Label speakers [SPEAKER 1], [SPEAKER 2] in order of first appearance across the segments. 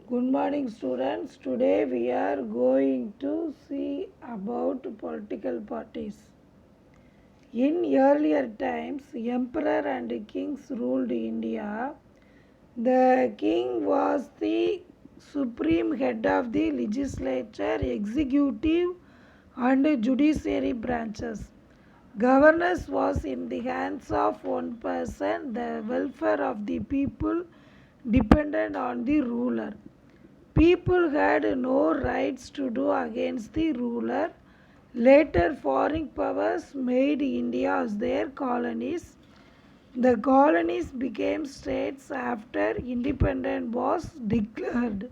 [SPEAKER 1] Good morning, students. Today we are going to see about political parties. In earlier times, emperor and kings ruled India. The king was the supreme head of the legislature, executive, and judiciary branches. Governance was in the hands of one person. The welfare of the people depended on the ruler. People had no rights to do against the ruler. Later, foreign powers made India as their colonies. The colonies became states after independence was declared.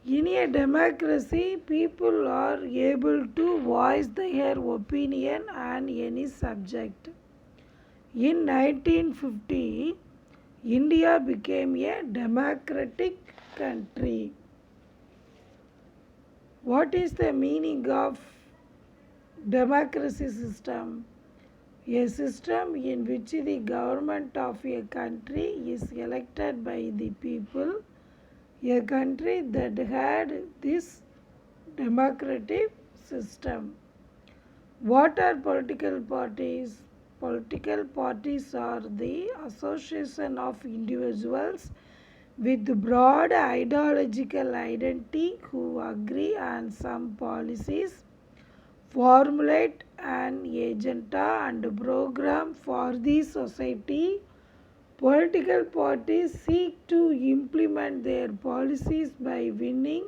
[SPEAKER 1] In a democracy, people are able to voice their opinion on any subject. In 1950, India became a democratic country. What is the meaning of democracy system? A system in which the government of a country is elected by the people. A country that had this democratic system. What are political parties? Political parties are the association of individuals with broad ideological identity who agree on some policies, formulate an agenda and program for the society. Political parties seek to implement their policies by winning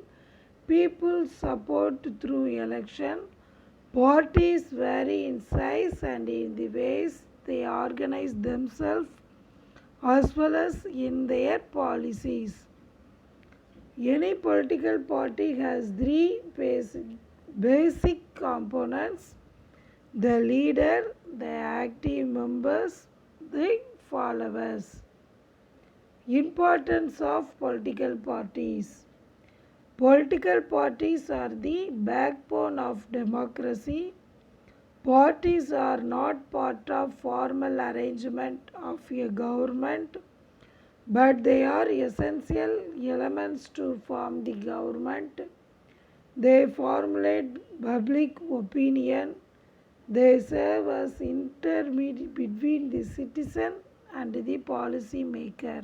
[SPEAKER 1] people's support through election. Parties vary in size and in the ways they organize themselves as well as in their policies. Any political party has three basic components: the leader, the active members, the followers. Importance of political parties. Political parties are the backbone of democracy. Parties are not part of formal arrangement of a government, but they are essential elements to form the government. They formulate public opinion. They serve as intermediate between the citizen and the policy maker.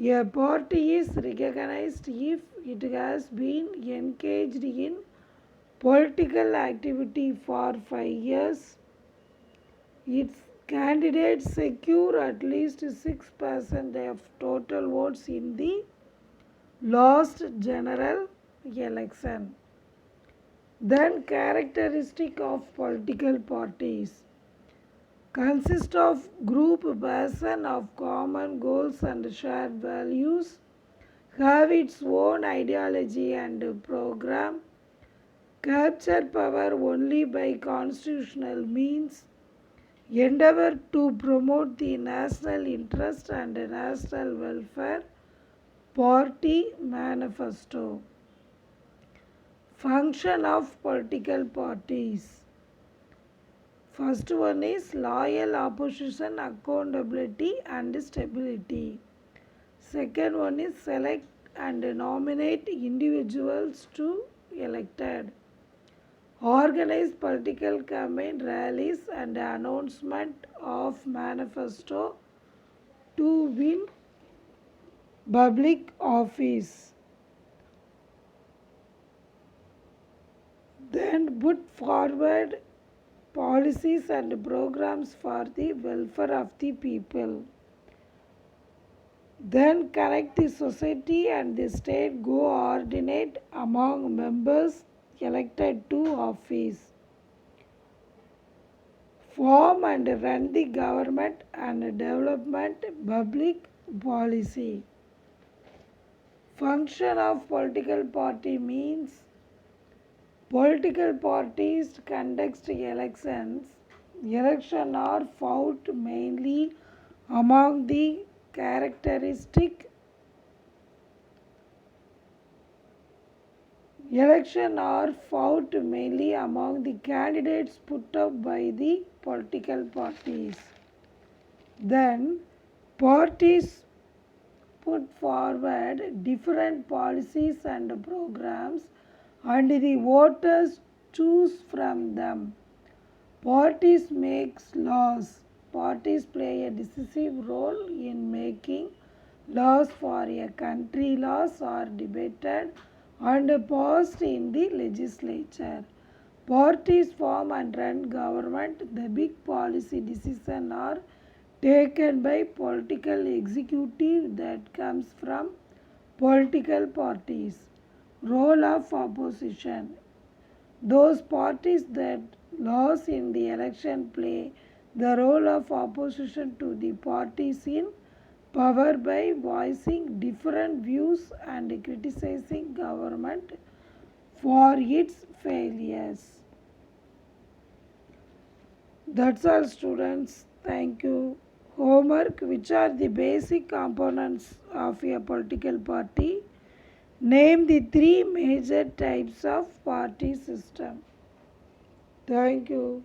[SPEAKER 1] A party is recognized if it has been engaged in political activity for 5 years. Its candidates secure at least 6% of total votes in the last general election. Then, characteristic of political parties consist of group person of common goals and shared values, have its own ideology and program, capture power only by constitutional means, endeavor to promote the national interest and national welfare. Party manifesto. Function of political parties. First one is loyal opposition, accountability and stability. Second one is select and nominate individuals to elected. Organize political campaign rallies and announcement of manifesto to win public office. Then put forward policies and programs for the welfare of the people. Then connect the society and the state, coordinate among members elected to office. Form and run the government and development public policy. Function of political party means political parties conduct elections. Elections are fought mainly among the characteristic Elections are fought mainly among the candidates put up by the political parties. Then parties put forward different policies and programs, and the voters choose from them. Parties makes laws. Parties play a decisive role in making laws for a country. Laws are debated and passed in the legislature. Parties form and run government. The big policy decisions are taken by political executive that comes from political parties. Role of opposition. Those parties that lose in the election play the role of opposition to the parties in power by voicing different views and criticizing government for its failures. That's all, students. Thank you. Homework: which are the basic components of a political party? Name the three major types of party system. Thank you.